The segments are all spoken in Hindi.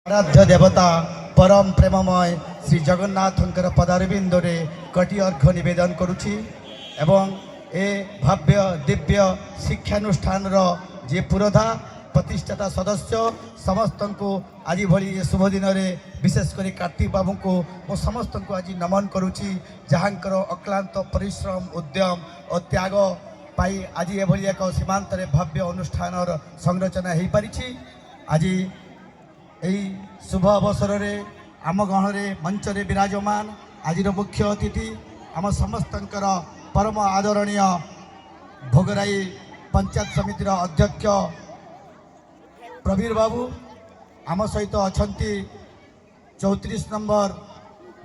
आराध्य देवता परम प्रेममय श्री जगन्नाथंकर पदारविंदरे कटी अर्घ्य निवेदन करुछि एवं ए भव्य दिव्य शिक्षानुष्ठान जे पुरोधा प्रतिष्ठाता सदस्य समस्त को आज भली शुभ दिन में विशेषकर कार्तिक बाबू को मो समस्त को आज नमन करुछि जहाँकर अक्लांत परिश्रम उद्यम और त्याग पाई आज एभली एक सीमांत भव्य अनुष्ठान संरचना हो पारी। आज यही शुभ अवसर में आम गहण मंच विराजमान आज मुख्य अतिथि आम समस्त परम आदरणीय भोगराई पंचायत समिति अध्यक्ष प्रवीर बाबू आम सहित अच्छा 34 नंबर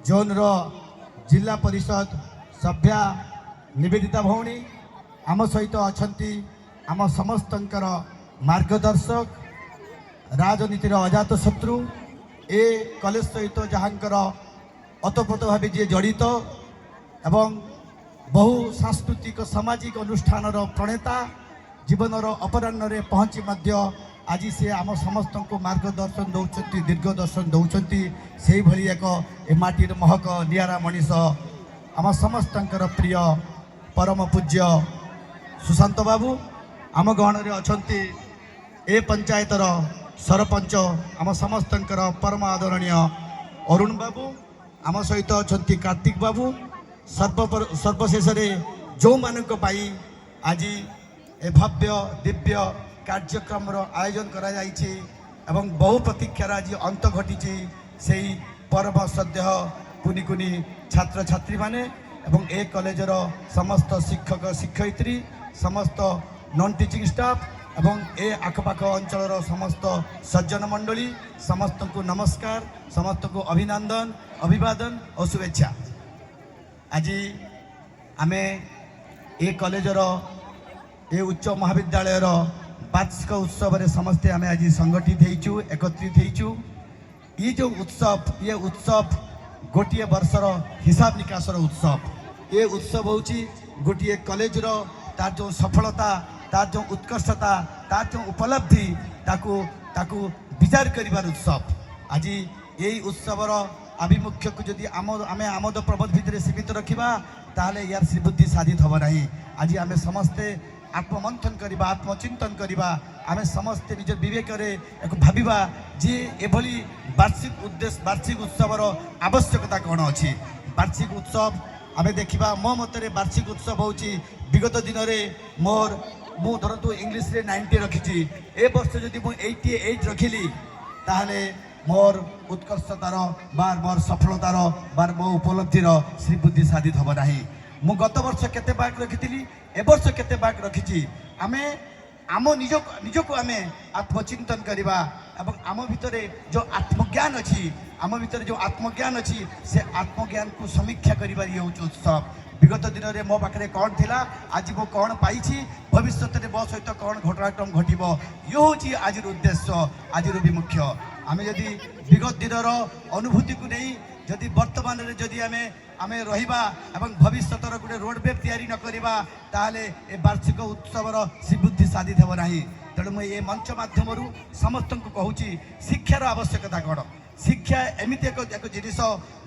जोन रो जिला परिषद सभ्या निवेदिता भौणी आम सहित अच्छा आम समस्त मार्गदर्शक राजनीतिर अजात शत्रु ए कलेज सहित जहाँकर अतप्रोत भाव जी जड़ित एवं बहु सांस्कृतिक सामाजिक अनुष्ठान प्रणेता जीवन अपराह्न पहुँची आज से आम समस्त को मार्गदर्शन दौरान दीर्घदर्शन दौरान से भली एक माटीर महक निरा मनीष आम समस्त प्रिय परम पूज्य सुशांत बाबू आम गहण अच्छा ए पंचायतर सरपंच आम समस्त परम आदरणीय अरुण बाबू आम सहित अच्छा कार्तिक बाबू सर्वशेष जो मान आज ए भव्य दिव्य कार्यक्रम आयोजन करा जाइछि एवं बहु प्रतीक्षार आज अंत घटी से पर्व सद्य कुनी कुनी छात्र छात्री माने एवं ए कॉलेजर समस्त शिक्षक शिक्षयित्री समस्त नॉन टीचिंग स्टाफ एवं ए आखपाख अंचल समस्त सज्जन मंडली समस्त को नमस्कार समस्त को अभिनंदन अभिवादन और शुभेच्छा। आज आमे ए कॉलेजर ए उच्च महाविद्यालय वार्षिक उत्सव रे समस्ते आमे आज संगठित होइछु एकत्रित होइछु। ये जो उत्सव गोटे वर्षर हिसाब निकासर उत्सव ये उत्सव होची गोटे कॉलेज तार जो सफलता तार जो उत्कृष्टता तार जो उपलब्धि ताकू विचार करिवार उत्सव। आज यही उत्सवर आभिमुख्य को जदि आमे आमोद प्रमोद भितर सीमित रखा ताहले यार श्रीबुद्धि साधित हम ना। आज आमे समस्ते आत्ममंथन करवा आत्मचिंतन करवा आमे समस्ते निज विवेक एक भाविबा जे एभली वार्षिक उद्देश्य वार्षिक उत्सवर आवश्यकता कौन अच्छी। वार्षिक उत्सव आमे देखा मो मतरे वार्षिक उत्सव होची विगत दिन में मोर मु धरतु इंग्लिश रे 90 रखी ए वर्ष जदि मु 88 रखिली ताहले मोर उत्कृष्टतार बार मोर सफलतार बार मो उपलब्धिर श्रीबुद्धि साधित हम ना। मु गत वर्ष केते बाग रखी ए वर्ष केते बाग रखी आमे आम निजको आमे आत्मचिंतन करवा एवं आम भितर जो आत्मज्ञान अच्छी आम भितर जो आत्मज्ञान अच्छी से आत्मज्ञान को समीक्षा करिबार ये उत्सव। विगत दिन में मो पाखे कौन थिला आज मो कौन पाइछि भविष्य में मो सहित कौन घटनाक्रम घटब ये हूँ आज उद्देश्य आज विमुख्य। आम जदि विगत दिन अनुभूति को नहीं जदि वर्तमान में जदि आमे रहिबा एवं भविष्यतर गोटे रोडमेप तैयारी न करिबा ताहले ए वार्षिक उत्सवर श्रीबुद्धि साधित हो ना। तेणु मुझे ये मंच माध्यम समस्त को कहूँ शिक्षार आवश्यकता कौन। शिक्षा एमती एक जिनिस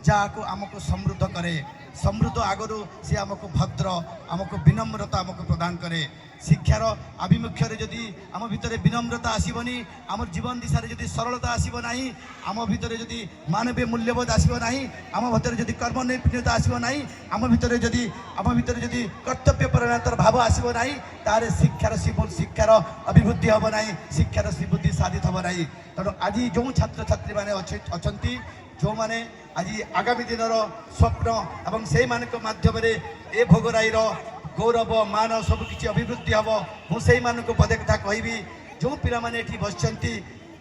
जहाँ आमको समृद्ध करे समृद्ध आगु सी आमको भद्र आमको विनम्रता आमको प्रदान करे। शिक्षार आभिमुख्य जदि आम भितर विनम्रता आसबनी आम जीवन दिशा जदि सरलता आसब ना आम भितर जदि मानवीय मूल्यबोध आसब ना आम भितर जदि कर्म नैपुण्यता आसब ना आम भितर जदि कर्तव्यपरायणतार भाव आसब ना तार शिक्षार अभिवृद्धि हम ना शिक्षार श्रीबुद्धि साधित हम ना। तेणु आज जो छात्र छात्री मैंने अच्छा जो मैंने आज आगामी दिन स्वप्न एवं से माध्यम ए भोगराई गौरव मान सबकि अभिवृद्धि हम मुझे पदे कथा कहि जो पिला माने एठी बसचंती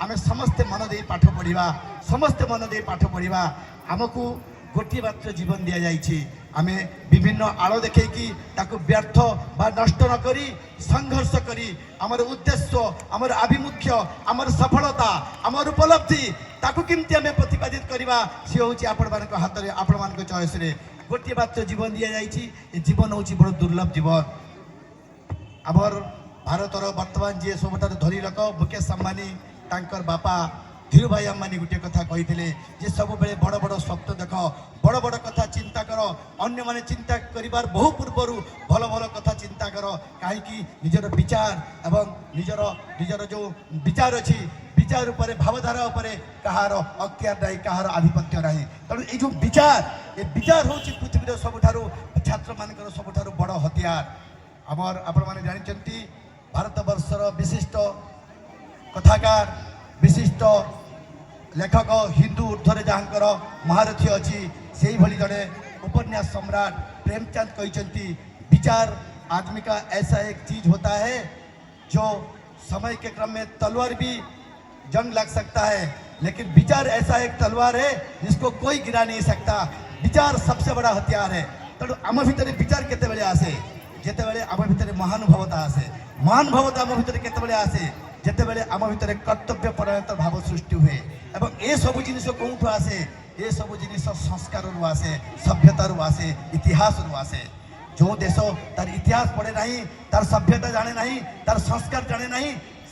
आमे समस्ते मन दे पाठ पढ़िबा समस्ते मन दे पाठ पढ़िबा आमको गोटे मात्र जीवन दि जाइए आमे विभिन्न आड़ देखी ताकू व्यर्थ बा नष्ट न करी संघर्ष करी आमर उद्देश्य आमर आभिमुख्य आमर सफलता आमर उपलब्धि ताकू केमती आमे प्रतिपादित करवा सी हूँ आपण मान हाथ में आपण मान चॉइस रे गोटे मात्र जीवन दि जाइए जीवन हूँ बड़ दुर्लभ जीवन। आमर भारतर वर्तमान जी सब धनी लोक मुकेश अंबानी तांकर बापा धीरू भाई अम्बानी गोटे कथा कही सब बेले बड़ बड़ स्वप्न देख बड़ बड़ कथा चिंता कर अन्य माने चिंता करिबार बहु पूर्वर भल भल कथा चिंता कर कहीं निजर विचार एवं निजर निजर जो विचार अच्छी विचार उपर भावधारा उपर कहार अख्तियार ना कहार आधिपत्य ना तेणु ये विचार हूँ पृथ्वी सबुठार छात्र मान सबुठार बड़ हथियार आमर आपण मैंने जानते भारत वर्षर विशिष्ट कथाकार विशिष्ट लेखक हिंदू ऊर्धरे जहाँकर महारथी अच्छी से ही भली जड़े उपन्यास सम्राट प्रेमचंद कहते विचार आदमी का ऐसा एक चीज होता है जो समय के क्रम में तलवार भी जंग लग सकता है लेकिन विचार ऐसा एक तलवार है जिसको कोई गिरा नहीं सकता। विचार सबसे बड़ा हथियार है। तेणु आम भितर विचार केतेबेले आसे जेतेबेले आम भितर महानुभवता आसे महानुभवता आम भितर केतेबेले आसे जेतेबेले आम भितर कर्तव्य परायणता भाव सृष्टि हुए एवं ए सब जिनिस कौठू आसे ए सब जिनिस संस्कार आसे सभ्यता आसे इतिहास आसे। जो देश तार इतिहास पढ़े ना तार सभ्यता जाने ना तार संस्कार जाने ना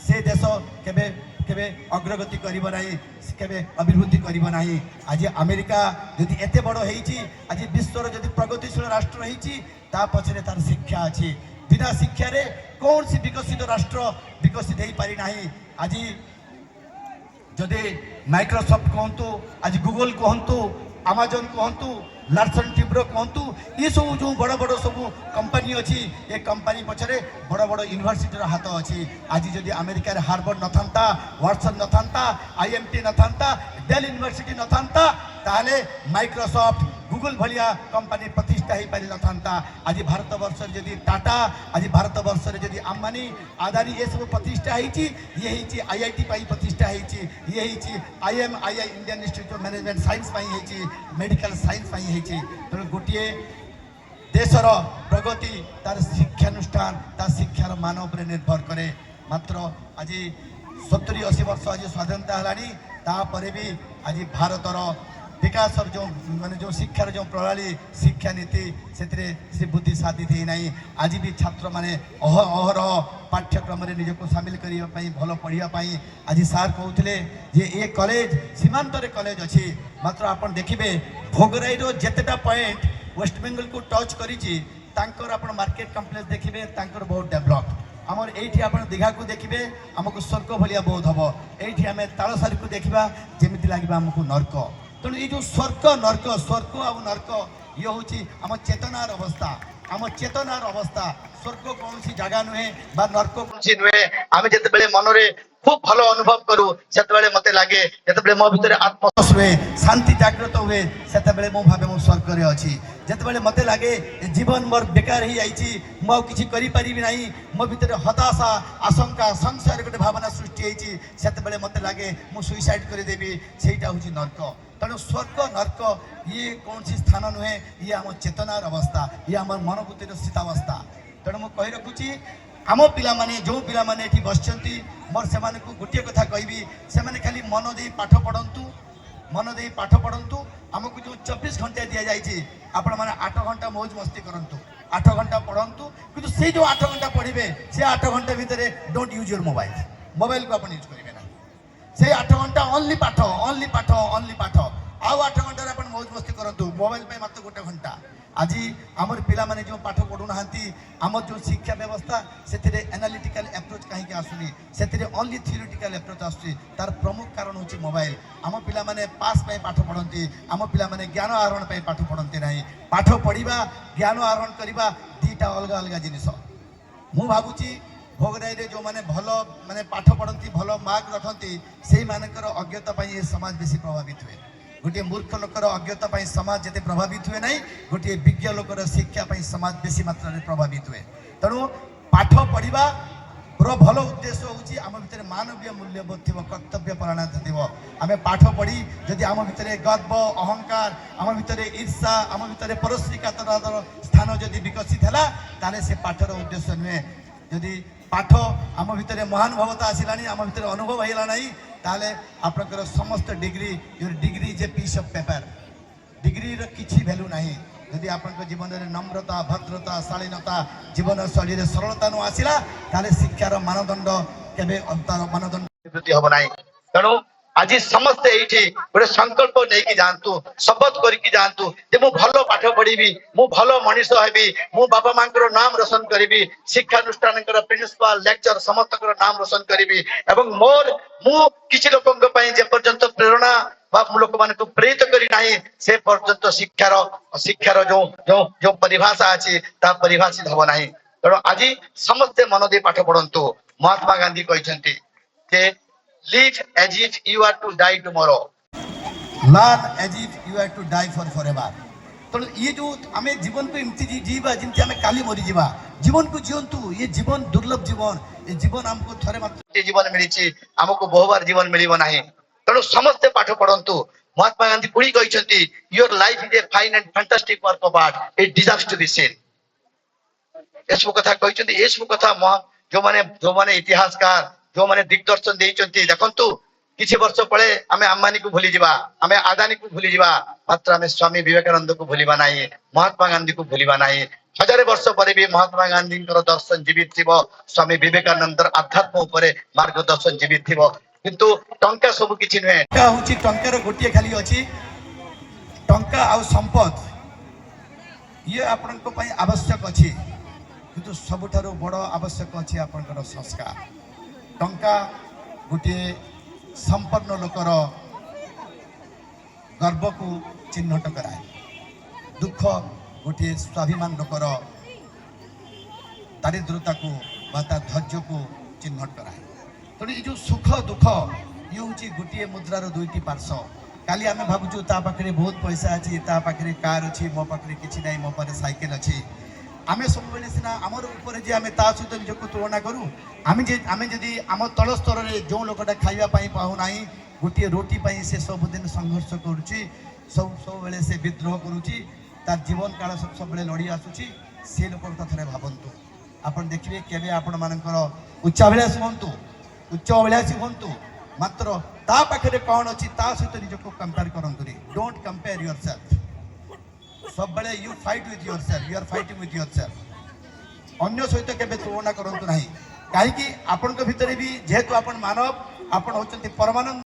से देश केबे केबे अग्रगति करिबो नाही केबे अभिवृद्धि करिबो नाही। आज अमेरिका जदि एते बड़ होईची आज विश्वर जदि प्रगतिशील राष्ट्र रहीची ता पछरे तार शिक्षा अछि। बिना शिक्षा रे कौन सी विकसित राष्ट्र विकसित हो पारि नाही। आज जदि माइक्रोसॉफ्ट कहतु आज गूगल कहतु अमेजन कहतु लार्सन टिब्रो कहतु ये सब जो बड़ बड़ सब कंपनी अच्छी ये कंपनी पछरे बड़ बड़ यूनिवर्सिटी हाथ अच्छी। आज जदि अमेरिका हार्वर्ड न था वाटसन न था आईएमटी न था डेल यूनिवर्सिटी न था ताले माइक्रोसॉफ्ट गूगल भलिया कंपनी प्रतिष्ठा हो पारि न था। आज भारत वर्ष जदि टाटा आज भारत वर्ष जदि अंबानी आदानी ये सब प्रतिष्ठा होती ये आईआईटी प्रतिष्ठा होती ये IMEI Indian institute of management science medical science तेणु गोटे देशर प्रगति तार शिक्षानुष्ठान तार शिक्षार मान उपर निर्भर करे। मात्र आज 70-80 वर्ष आज स्वाधीनता है तापर भी आज भारतर विकास जो माने जो शिक्षार जो प्रणाली शिक्षा नीति से बुद्धि साधी थी ना। आज भी छात्र माने अहरह पाठ्यक्रम निजक सामिल करने भल पढ़ाई आज सार कहते जे ये कॉलेज सीमांतर कॉलेज अच्छी मात्र आप देखिए भोगराई जितेटा पॉइंट वेस्ट बेंगल को टच कर मार्केट कम्प्लेक्स देखिए बहुत डेभलप आमर ये आप दीघा को देखिए आमको स्वर्ग भाया बोध हम ये आम तालसारी को देखा जमी लगे आमको नर्क। तेणु ये जो स्वर्ग नर्क आ नर्क ये हूँ आम चेतनार अवस्था आम चेतनार अवस्था स्वर्ग कौन सी जगह नुहे नर्क कौन सी नुहे आम जिते मन में खूब भल अनुभव करूँ से मत लगे जिते मो भर आत्मविश्वास हुए शांति जागृत हुए से भावे मो स्वर्ग अच्छी जिते मत लगे जीवन मोर बेकार हो जाइए किसी ना मो भर हताशा आशंका संशय गोटे भावना सृष्टि होती से मत लगे मुझे सुइसाइड करदेवी सेटा हूँ नर्क। तेणु स्वर्ग नर्क ये कौन सी स्थान नुहे ये आम चेतनार अवस्था ये आम मनोभूतिर स्थितावस्था। तेणु मुझे कही रखुची आम पिलामाने जो पिलामाने एठी बसचंती मोर से गोटे कथा कहबी से खाली मन दे पाठ पढ़ंतु आमको जो 24 घंटा दि जाइए आपण मैंने 8 घंटा मौज मस्ती करंतु 8 घंटा पढ़ंतु किंतु से जो 8 घंटा पढ़े से 8 घंटा भितर डोंट यूज योर मोबाइल को आप यूज करेंगे ना से 8 घंटा ओनली पाठ आउ 8 घंटा आप मौज मस्ती करंतु मोबाइल पे मात्र गोटे घंटा। आज आमर पिला माने जो पाठ पढ़ू ना आम जो शिक्षा व्यवस्था से एनालिटिकल एप्रोच कहीं आसुनी से ओनली थियोरिटिकल एप्रोच आसुची तार प्रमुख कारण हूँ मोबाइल। आम पिला माने पास पे पाठ पढ़ती आम पिला माने ज्ञान आहरण पे पाठ पढ़ती ना पाठ पढ़ा ज्ञान आहरण करवा दीटा अलग अलग जिनिस। मु भावुची भोगराई जो माने भल माने पाठ पढ़ती भल मार्क रखती से मानकर अज्ञता ये समाज बेसी प्रभावित हुए। गोटे मूर्ख लोकर अज्ञता समाज जिते प्रभावित हुए ना गोटे विज्ञ लोकर शिक्षा समाज बेसी मात्रा प्रभावित हुए। तेणु पाठ पढ़ा भल उद्देश्य हूँ आम भर मानवीय मूल्यबोध थी कर्तव्य परायणता थी आम पाठ पढ़ी जदि आम भर गर्व अहंकार आम भर ईर्षा आम भर परश्रीकातर स्थान जदि विकसित है ताले से पाठर उद्देश्य नुहे। जदि पाठ आम भर महानुभवता आसला आम भर अनुभव होगा ना ताले आपनकर समस्त degree your degree is a piece of paper degree किसी वैल्यू ना यदि आप जीवन में नम्रता भद्रता शालीनता जीवन शैली सरलता न आसला ताले शिक्षार मानदंड केबे तार मानदंड वृद्धि हम ना। तेणु आज समस्ते ये गोटे संकल्प नहीं जातु शपथ करके जातु मु भल पाठ पढ़ी मु भल मनीष हेबी मु बापा माँ नाम रोशन करी शिक्षानुष्ठान प्रिंसिपाल लेक्चर समस्त नाम रोशन करी एवं मोर मु किसी लोकों जेपर्यंत प्रेरणा लोक मान प्रेरित करना से पर्यंत शिक्षार जो जो जो परिभाषा अच्छी परिभाषित हम ना तेणु आज समस्ते मन दे पाठ पढ़ु महात्मा गांधी कहते live as if you are to die tomorrow learn as if you are to die for forever तेणु ये जो आम जीवन को एमती जीवा जमी आम काली मरी जावा जीवन को जीवंतु ये जीवन दुर्लभ जीवन ये जीवन आमको थरे मात्र जीवन मिली आमको बहुबार जीवन मिल ना तेणु समस्ते पाठ पढ़ु महात्मा गांधी पुणी कहते your life is a fine and fantastic work of art it deserves to be seen एसबु कथा कहते एसबु कथा जो माने इतिहासकार जो माने दिग्दर्शन देइचंती देखंतु किछि वर्ष पळे आमे अंबानी को भूली जिबा आमे आदानी को भूली जिबा मात्र आमे स्वामी विवेकानंद को भूलिबा नाही महात्मा गांधी को भूलिबा नाही हजार वर्ष परे भी महात्मा गांधी दर्शन जीवित थिबो स्वामी विवेकानंद आध्यात्म उपरे मार्गदर्शन जीवित थिबो किंतु टंका सब किछि नहे टंका होची टंकार गोटिए खाली अछि टंका आ संपद ये आपनको पई आवश्यक अछि किंतु सबठारो बड़ आवश्यक अछि आपनकर संस्कार टंका गोटे संपन्न लोकर गर्व को चिन्हट कराए दुख गोटे स्वाभिमान लोकर दारिद्रता को धैर्य को चिन्हट कराए तेणु ये जो सुख दुख ये हूँ गोटे मुद्रार दुईटी पार्श्व काली आम भावुँ ता पाखे बहुत पैसा अच्छी ता पाखे कार अच्छी मो पाखे किसी ना मो पाखे साइकेल अच्छी आमे सब बेले सिना आमर ऊपर जे आमे ता सहित निजको तुलना करूँ आमे जदि आम तल स्तर में जो लोकटा खाइबा पई पाउ नाही गोटे रोटी पई से सब दिन संघर्ष करुची सब बेले से विद्रोह करुची तार जीवन काल सब बेले लड़ी आसुची से लोक थरे भावंतु आपण देखिबे केबे आपण मानकर उच्चाभिलाषी हुंतु उच्च अभिलाषी हुंतु मात्र ता पाखरे कौन अछि ता सहित निजको कंपेयर करंतुनी डोंट कंपेयर योरसेल्फ सब बड़े you fight with yourself you are fighting with yourself अन्य सहित केबे तुलना करंतु नाही काहे कि आपण को भितरे भी जेहेतु आपण मानव आपण होचंती परमानंद